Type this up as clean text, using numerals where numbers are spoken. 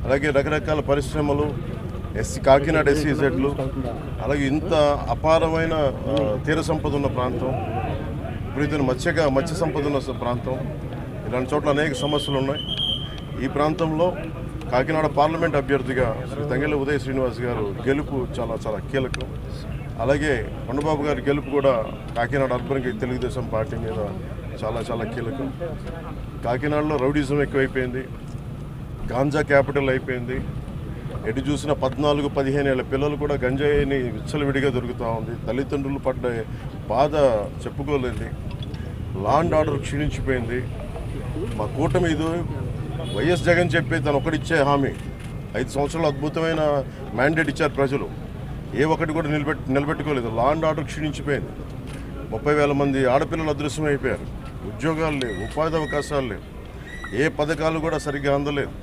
అలాగే రకరకాల పరిశ్రమలు, కాకినాడ SEZలు, అలాగే ఇంత అపారమైన తీర సంపద ఉన్న ప్రాంతం, విపరీతమైన మత్స్య సంపద ఉన్న ప్రాంతం, ఇలాంటి చోట్ల అనేక సమస్యలు ఉన్నాయి. ఈ ప్రాంతంలో కాకినాడ పార్లమెంట్ అభ్యర్థిగా శ్రీ తంగెళ్ళ ఉదయ్ శ్రీనివాస్ గారు గెలుపు చాలా చాలా కీలకం. అలాగే కొండబాబు గారి గెలుపు కూడా కాకినాడ అర్బన్కి తెలుగుదేశం పార్టీ మీద చాలా చాలా కీలకం. కాకినాడలో రౌడీజం ఎక్కువైపోయింది, గాంజా క్యాపిటల్ అయిపోయింది. ఎటు చూసిన 14-15 ఏళ్ల పిల్లలు కూడా గంజాయిని విచ్చలవిడిగా దొరుకుతూ ఉంది. తల్లిదండ్రులు పడ్డ బాధ చెప్పుకోలేదు. లా అండ్ ఆర్డర్ క్షీణించిపోయింది. మా కూటమి ఇది వైఎస్ జగన్ చెప్పి తను ఒకటిచ్చే హామీ 5 సంవత్సరాలు అద్భుతమైన మ్యాండేట్ ఇచ్చారు ప్రజలు. ఏ ఒక్కటి కూడా నిలబెట్టుకోలేదు. లా అండ్ ఆర్డర్ క్షీణించిపోయింది. 30,000 మంది ఆడపిల్లలు అదృశ్యమైపోయారు. ఉద్యోగాలు లేవు, ఉపాధి అవకాశాలు లేవు, ఏ పథకాలు కూడా సరిగ్గా అందలేదు.